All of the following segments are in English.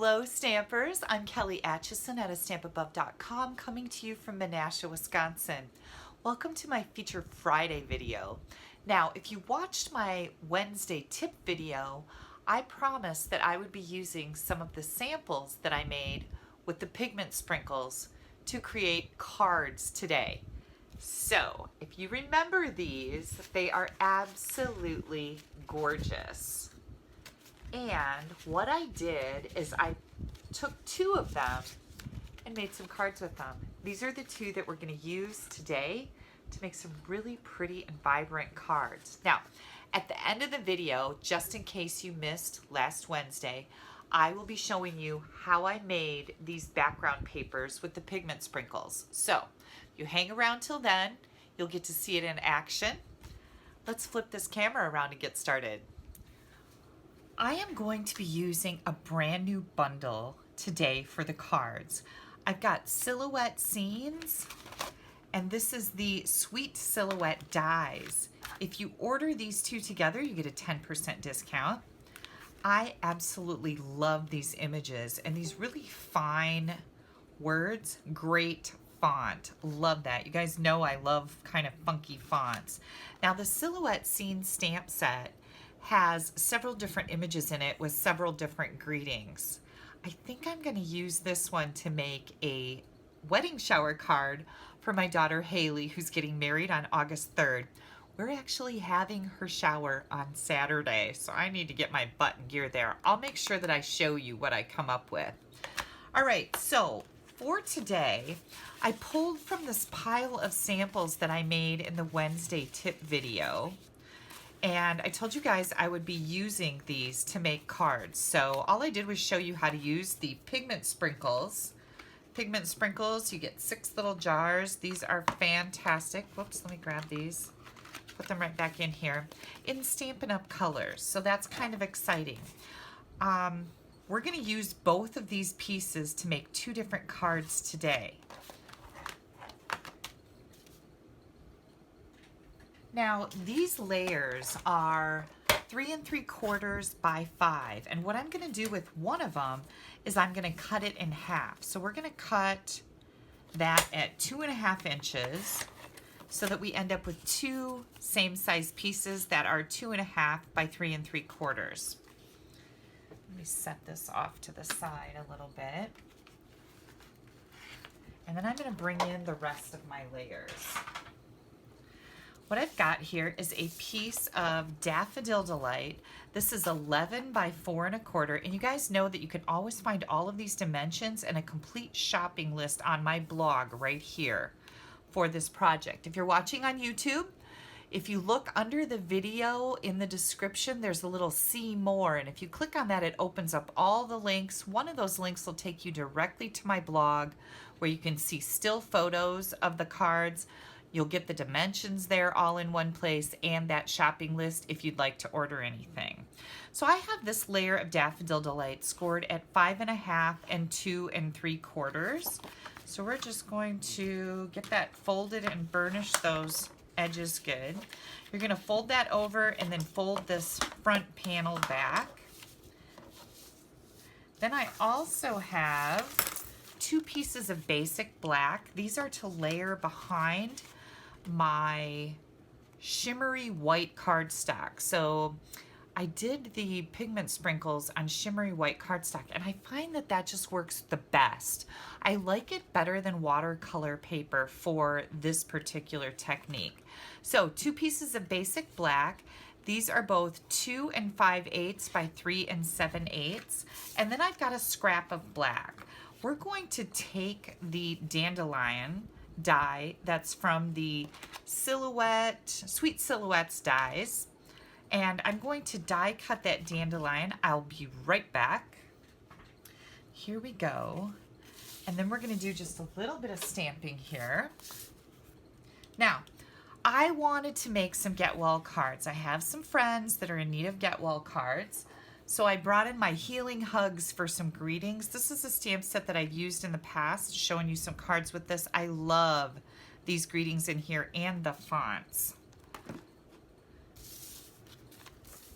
Hello Stampers, I'm Kelly Acheson at stampabove.com coming to you from Menasha, Wisconsin. Welcome to my Feature Friday video. Now, if you watched my Wednesday tip video, I promised that I would be using some of the samples that I made with the Pigment Sprinkles to create cards today. So, if you remember these, they are absolutely gorgeous. And what I did is I took two of them and made some cards with them. These are the two that we're going to use today to make some really pretty and vibrant cards. Now, at the end of the video, just in case you missed last Wednesday, I will be showing you how I made these background papers with the Pigment Sprinkles. So, you hang around till then, you'll get to see it in action. Let's flip this camera around and get started. I am going to be using a brand new bundle today for the cards. I've got silhouette scenes, and this is the Sweet Silhouette dies. If you order these two together, you get a 10% discount. I absolutely love these images and these really fine words, great font. Love that. You guys know I love kind of funky fonts. Now the Silhouette Scene stamp set has several different images in it with several different greetings. I think I'm going to use this one to make a wedding shower card for my daughter Haley, who's getting married on August 3rd. We're actually having her shower on Saturday, so I need to get my butt in gear there. I'll make sure that I show you what I come up with. All right, so for today, I pulled from this pile of samples that I made in the Wednesday tip video. And I told you guys I would be using these to make cards. So all I did was show you how to use the Pigment Sprinkles. Pigment Sprinkles, you get 6 little jars. These are fantastic. Whoops, let me grab these. Put them right back in here. In Stampin' Up colors, so that's kind of exciting. We're gonna use both of these pieces to make 2 different cards today. Now, these layers are 3 3/4 by 5, and what I'm going to do with one of them is I'm going to cut it in half. So we're going to cut that at 2.5 inches so that we end up with 2 same size pieces that are 2.5 by 3 3/4. Let me set this off to the side a little bit. And then I'm going to bring in the rest of my layers. What I've got here is a piece of Daffodil Delight. This is 11 by 4 1/4, and you guys know that you can always find all of these dimensions and a complete shopping list on my blog right here for this project. If you're watching on YouTube, if you look under the video in the description, there's a little see more, and if you click on that, it opens up all the links. One of those links will take you directly to my blog where you can see still photos of the cards. You'll get the dimensions there all in one place and that shopping list if you'd like to order anything. So I have this layer of Daffodil Delight scored at 5.5 and 2 3/4. So we're just going to get that folded and burnish those edges good. You're going to fold that over and then fold this front panel back. Then I also have 2 pieces of basic black. These are to layer behind my shimmery white cardstock. So I did the Pigment Sprinkles on shimmery white cardstock, and I find that that just works the best. I like it better than watercolor paper for this particular technique. So 2 pieces of basic black. These are both 2 5/8 by 3 7/8. And then I've got a scrap of black. We're going to take the dandelion die that's from the Sweet Silhouettes dies, and I'm going to die cut that dandelion. I'll be right back. Here we go. And then we're going to do just a little bit of stamping here. Now, I wanted to make some Get Well cards. I have some friends that are in need of Get Well cards. So I brought in my Healing Hugs for some greetings. This is a stamp set that I've used in the past, showing you some cards with this. I love these greetings in here and the fonts.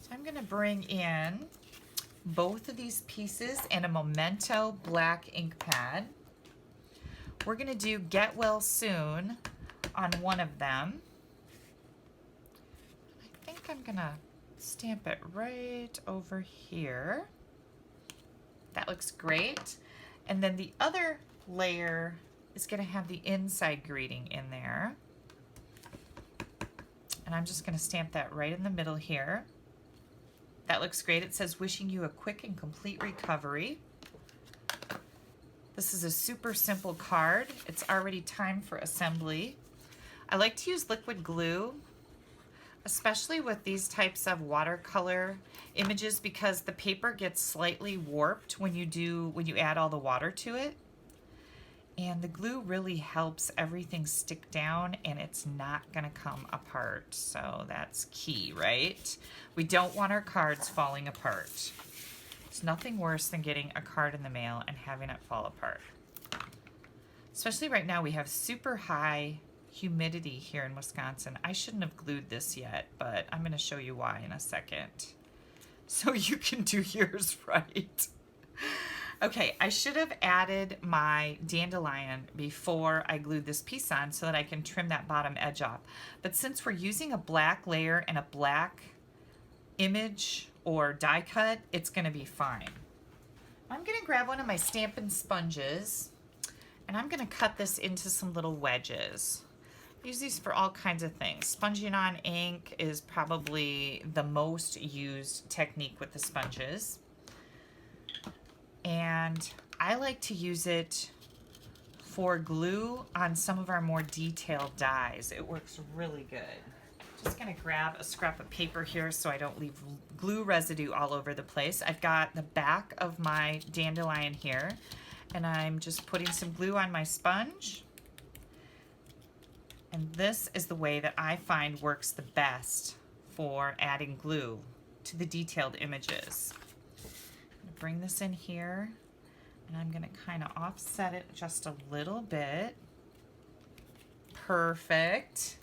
So I'm going to bring in both of these pieces in a Memento black ink pad. We're going to do Get Well Soon on one of them. I think I'm going to stamp it right over here. That looks great. And then the other layer is going to have the inside greeting in there. And I'm just going to stamp that right in the middle here. That looks great. It says, wishing you a quick and complete recovery. This is a super simple card. It's already time for assembly. I like to use liquid glue, especially with these types of watercolor images, because the paper gets slightly warped when you add all the water to it. And the glue really helps everything stick down and it's not gonna come apart. So that's key, right? We don't want our cards falling apart. It's nothing worse than getting a card in the mail and having it fall apart. Especially right now, we have super high humidity here in Wisconsin. I shouldn't have glued this yet, but I'm gonna show you why in a second, so you can do yours right. Okay, I should have added my dandelion before I glued this piece on so that I can trim that bottom edge off. But since we're using a black layer and a black image or die cut, it's gonna be fine. I'm gonna grab one of my Stampin' sponges and I'm gonna cut this into some little wedges. I use these for all kinds of things. Sponging on ink is probably the most used technique with the sponges. And I like to use it for glue on some of our more detailed dies. It works really good. Just gonna grab a scrap of paper here so I don't leave glue residue all over the place. I've got the back of my dandelion here, and I'm just putting some glue on my sponge. And this is the way that I find works the best for adding glue to the detailed images. Bring this in here, and I'm going to kind of offset it just a little bit. Perfect.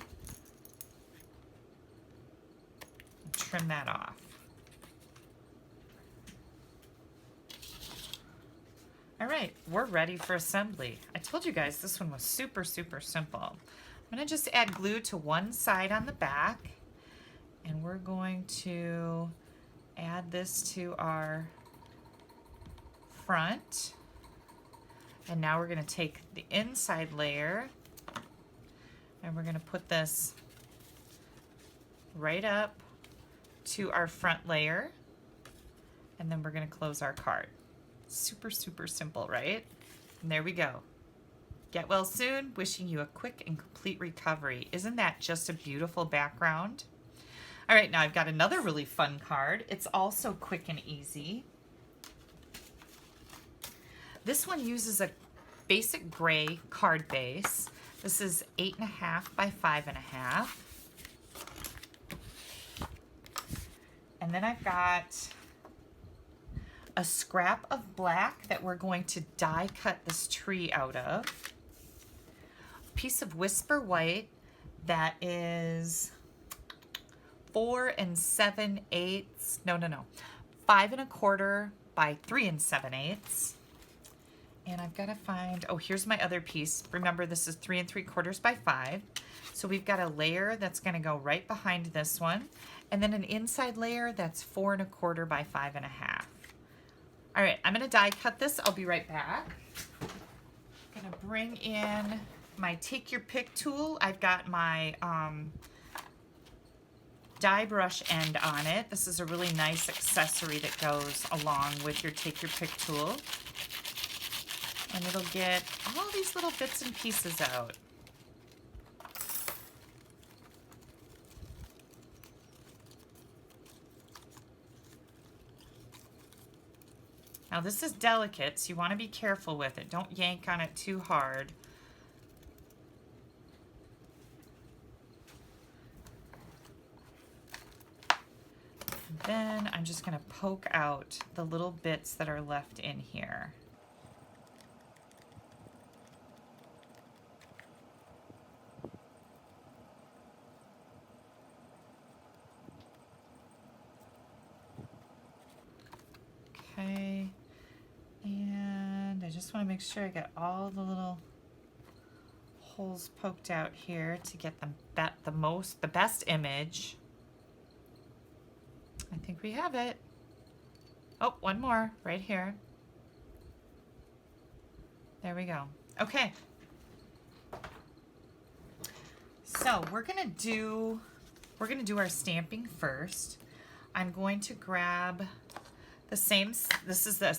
And trim that off. All right, we're ready for assembly. I told you guys this one was super, super simple. I'm going to just add glue to one side on the back, and we're going to add this to our front. And now we're going to take the inside layer and we're going to put this right up to our front layer, and then we're going to close our card. Super, super simple, right? And there we go. Get well soon, wishing you a quick and complete recovery. Isn't that just a beautiful background? All right, now I've got another really fun card. It's also quick and easy. This one uses a basic gray card base. This is 8.5 by 5.5. And then I've got a scrap of black that we're going to die cut this tree out of. A piece of Whisper White that is 4 7/8, 5.25 by 3 7/8. And I've got to find, oh, here's my other piece. Remember, this is 3 3/4 by 5. So we've got a layer that's going to go right behind this one, and then an inside layer that's 4 1/4 by 5.5. All right, I'm going to die cut this. I'll be right back. I'm going to bring in my Take Your Pick tool. I've got my die brush end on it. This is a really nice accessory that goes along with your Take Your Pick tool. And it'll get all these little bits and pieces out. Now this is delicate, so you want to be careful with it. Don't yank on it too hard. And then I'm just going to poke out the little bits that are left in here. I just want to make sure I get all the little holes poked out here to get the best image. I think we have it. Oh, one more right here. There we go. Okay. So we're gonna do our stamping first. I'm going to grab the same, this is the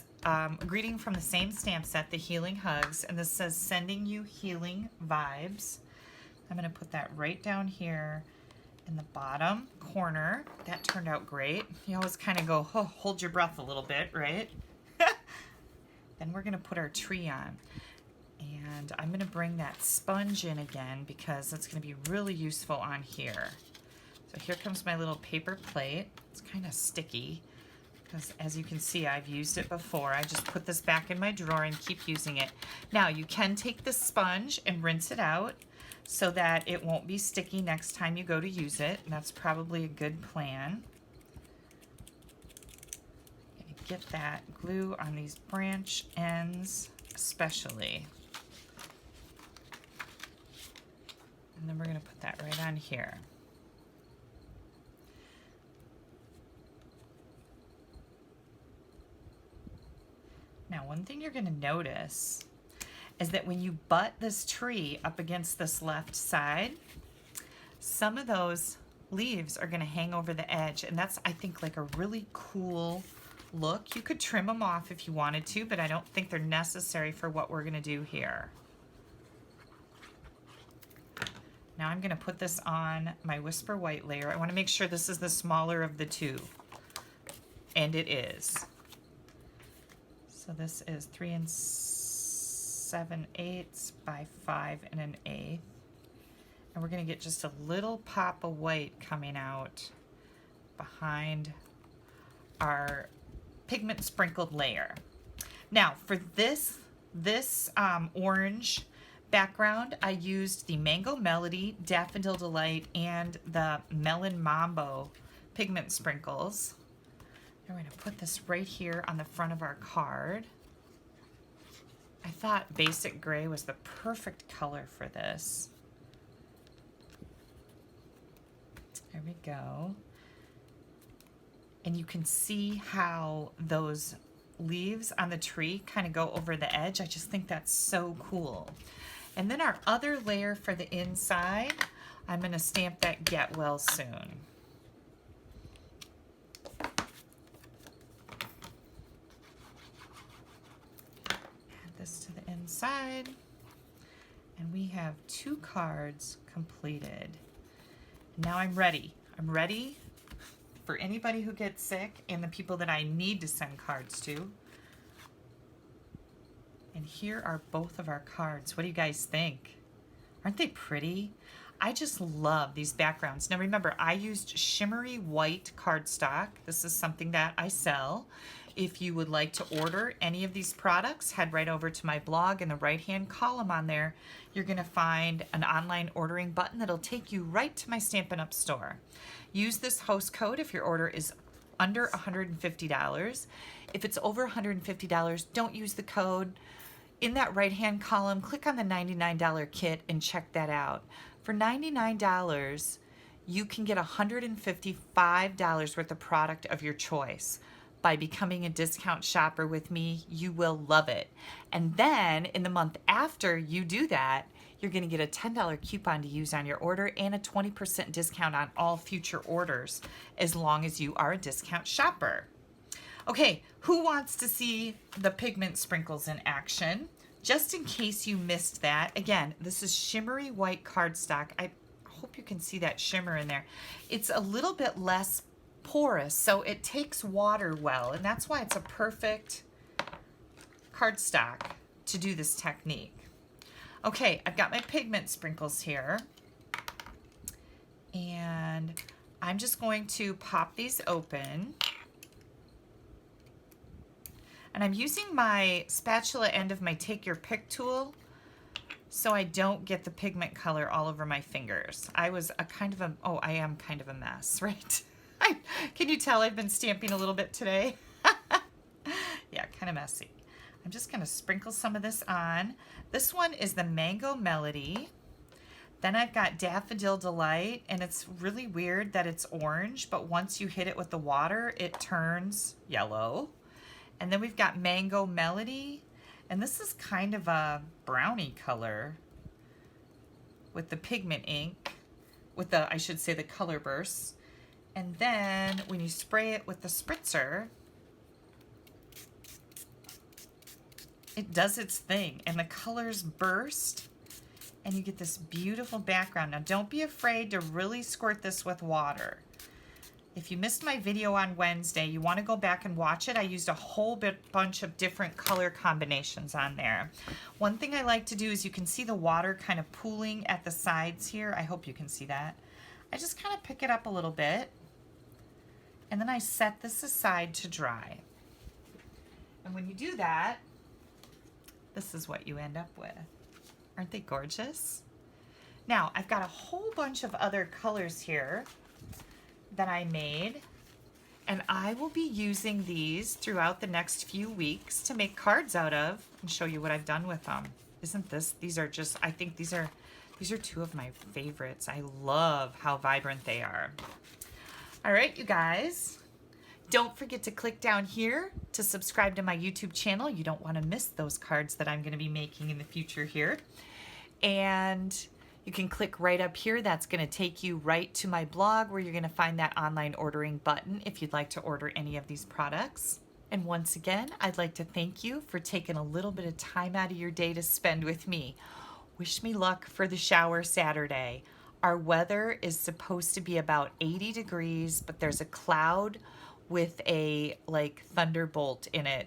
greeting from the same stamp set, the Healing Hugs, and this says sending you healing vibes. I'm gonna put that right down here in the bottom corner. That turned out great. You always kind of go, oh, hold your breath a little bit, right? Then we're gonna put our tree on. And I'm gonna bring that sponge in again because it's gonna be really useful on here. So here comes my little paper plate. It's kind of sticky because as you can see, I've used it before. I just put this back in my drawer and keep using it. Now you can take the sponge and rinse it out so that it won't be sticky next time you go to use it. And that's probably a good plan. Get that glue on these branch ends especially. And then we're going to put that right on here. Now, one thing you're going to notice is that when you butt this tree up against this left side, some of those leaves are going to hang over the edge, and that's, I think, like a really cool look. You could trim them off if you wanted to, but I don't think they're necessary for what we're going to do here. Now I'm going to put this on my Whisper White layer. I want to make sure this is the smaller of the two, and it is. So this is 3 7/8 by 5 1/8. And we're going to get just a little pop of white coming out behind our pigment sprinkled layer. Now for this orange background, I used the Mango Melody, Daffodil Delight, and the Melon Mambo pigment sprinkles. We're going to put this right here on the front of our card. I thought basic gray was the perfect color for this. There we go. And you can see how those leaves on the tree kind of go over the edge. I just think that's so cool. And then our other layer for the inside, I'm going to stamp that Get Well Soon. Add this to the inside. And we have 2 cards completed. Now I'm ready. I'm ready for anybody who gets sick and the people that I need to send cards to. And here are both of our cards. What do you guys think? Aren't they pretty? I just love these backgrounds. Now remember, I used shimmery white cardstock. This is something that I sell. If you would like to order any of these products, head right over to my blog. In the right-hand column on there, you're going to find an online ordering button that'll take you right to my Stampin' Up store. Use this host code if your order is under $150. If it's over $150, don't use the code. In that right-hand column, click on the $99 kit and check that out. For $99, you can get $155 worth of product of your choice. By becoming a discount shopper with me, you will love it. And then in the month after you do that, you're going to get a $10 coupon to use on your order and a 20% discount on all future orders as long as you are a discount shopper. Okay, who wants to see the pigment sprinkles in action? Just in case you missed that, again, this is shimmery white cardstock. I hope you can see that shimmer in there. It's a little bit less porous, so it takes water well, and that's why it's a perfect cardstock to do this technique. Okay, I've got my pigment sprinkles here, and I'm just going to pop these open. And I'm using my spatula end of my Take Your Pick tool so I don't get the pigment color all over my fingers. I am kind of a mess, right? Can you tell I've been stamping a little bit today? Yeah, kind of messy. I'm just going to sprinkle some of this on. This one is the Mango Melody. Then I've got Daffodil Delight, and it's really weird that it's orange, but once you hit it with the water, it turns yellow. And then we've got Mango Melody, and this is kind of a brownie color with the pigment ink, with the, I should say, the color bursts. And then when you spray it with the spritzer, it does its thing, and the colors burst, and you get this beautiful background. Now, don't be afraid to really squirt this with water. If you missed my video on Wednesday, you want to go back and watch it. I used a whole bunch of different color combinations on there. One thing I like to do is you can see the water kind of pooling at the sides here. I hope you can see that. I just kind of pick it up a little bit, and then I set this aside to dry. And when you do that, this is what you end up with. Aren't they gorgeous? Now, I've got a whole bunch of other colors here that I made, and I will be using these throughout the next few weeks to make cards out of and show you what I've done with them. Isn't this, these are just, I think these are two of my favorites. I love how vibrant they are. All right, you guys, don't forget to click down here to subscribe to my YouTube channel. You don't want to miss those cards that I'm going to be making in the future here. And you can click right up here. That's going to take you right to my blog where you're going to find that online ordering button if you'd like to order any of these products. And once again, I'd like to thank you for taking a little bit of time out of your day to spend with me. Wish me luck for the shower Saturday. Our weather is supposed to be about 80 degrees, but there's a cloud with a like thunderbolt in it.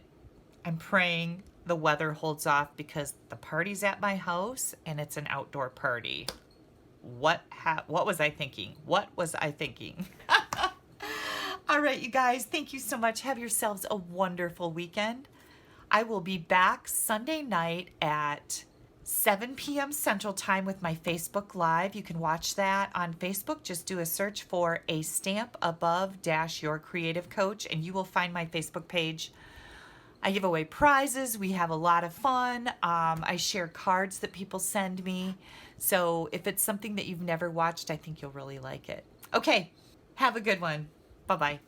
I'm praying the weather holds off because the party's at my house and it's an outdoor party. What was I thinking? What was I thinking? All right, you guys, thank you so much. Have yourselves a wonderful weekend. I will be back Sunday night at 7 p.m. Central Time with my Facebook Live. You can watch that on Facebook. Just do a search for A Stamp Above - Your Creative Coach, and you will find my Facebook page. I give away prizes. We have a lot of fun. I share cards that people send me. So if it's something that you've never watched, I think you'll really like it. Okay, have a good one. Bye-bye.